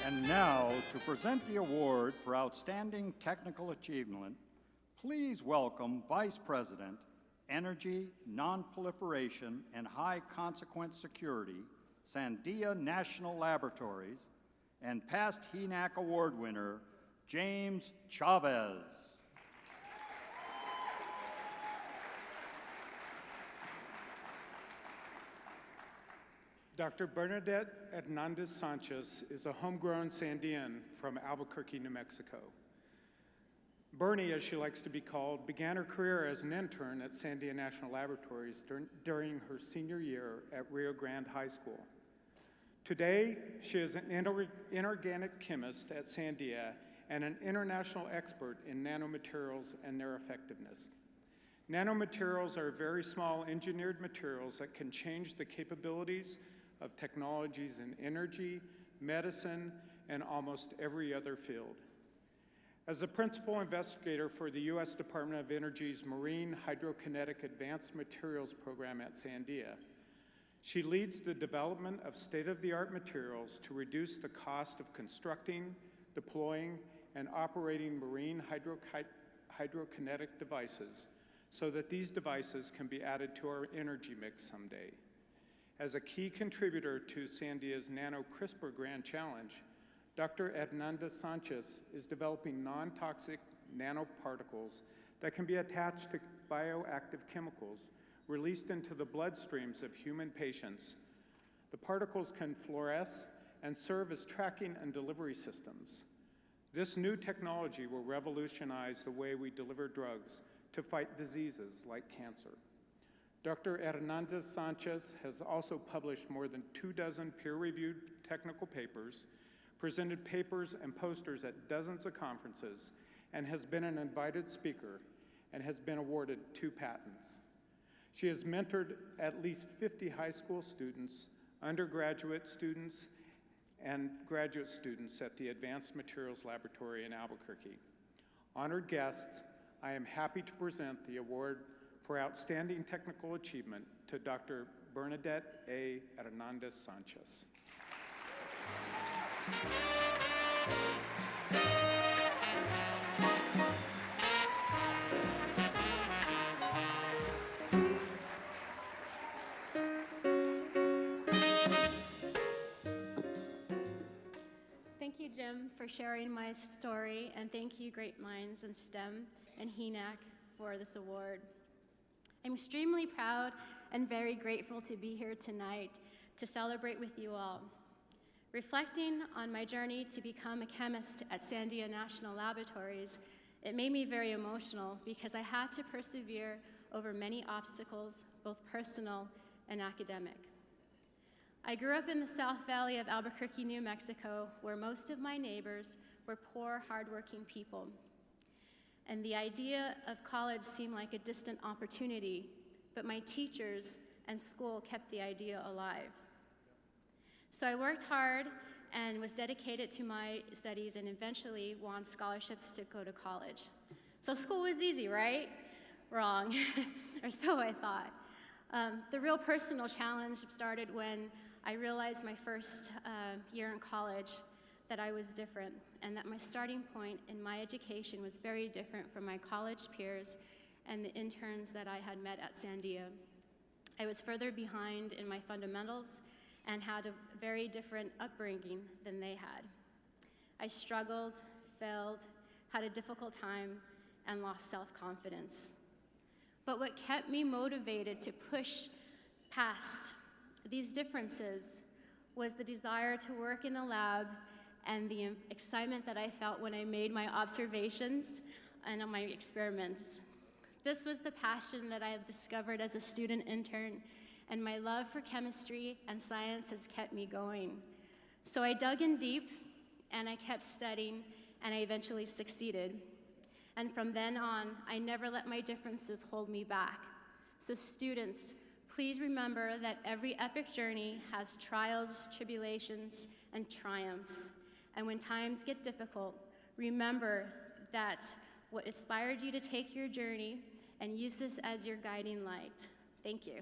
And now, to present the award for Outstanding Technical Achievement, please welcome Vice President, Energy, Nonproliferation, and High Consequence Security, Sandia National Laboratories, and past HENAAC Award winner, James Chavez. Dr. Bernadette Hernandez-Sanchez is a homegrown Sandian from Albuquerque, New Mexico. Bernie, as she likes to be called, began her career as an intern at Sandia National Laboratories during her senior year at Rio Grande High School. Today, she is an inorganic chemist at Sandia and an international expert in nanomaterials and their effectiveness. Nanomaterials are very small engineered materials that can change the capabilities of technologies in energy, medicine, and almost every other field. As the principal investigator for the U.S. Department of Energy's Marine Hydrokinetic Advanced Materials Program at Sandia, she leads the development of state-of-the-art materials to reduce the cost of constructing, deploying, and operating marine hydrokinetic devices so that these devices can be added to our energy mix someday. As a key contributor to Sandia's Nano CRISPR Grand Challenge, Dr. Hernandez-Sanchez is developing non-toxic nanoparticles that can be attached to bioactive chemicals released into the bloodstreams of human patients. The particles can fluoresce and serve as tracking and delivery systems. This new technology will revolutionize the way we deliver drugs to fight diseases like cancer. Dr. Hernandez-Sanchez has also published more than 24 peer-reviewed technical papers, presented papers and posters at dozens of conferences, and has been an invited speaker and has been awarded 2 patents. She has mentored at least 50 high school students, undergraduate students, and graduate students at the Advanced Materials Laboratory in Albuquerque. Honored guests, I am happy to present the award for Outstanding Technical Achievement to Dr. Bernadette A. Hernandez-Sanchez. Thank you, Jim, for sharing my story, and thank you, Great Minds in STEM and HENAAC, for this award. I'm extremely proud and very grateful to be here tonight to celebrate with you all. Reflecting on my journey to become a chemist at Sandia National Laboratories, it made me very emotional because I had to persevere over many obstacles, both personal and academic. I grew up in the South Valley of Albuquerque, New Mexico, where most of my neighbors were poor, hardworking people. And the idea of college seemed like a distant opportunity, but my teachers and school kept the idea alive. So I worked hard and was dedicated to my studies and eventually won scholarships to go to college. So school was easy, right? Wrong, or so I thought. The real personal challenge started when I realized my first year in college that I was different and that my starting point in my education was very different from my college peers and the interns that I had met at Sandia. I was further behind in my fundamentals and had a very different upbringing than they had. I struggled, failed, had a difficult time, and lost self-confidence. But what kept me motivated to push past these differences was the desire to work in a lab and the excitement that I felt when I made my observations and my experiments. This was the passion that I had discovered as a student intern, and my love for chemistry and science has kept me going. So I dug in deep, and I kept studying, and I eventually succeeded. And from then on, I never let my differences hold me back. So students, please remember that every epic journey has trials, tribulations, and triumphs. And when times get difficult, remember that what inspired you to take your journey and use this as your guiding light. Thank you.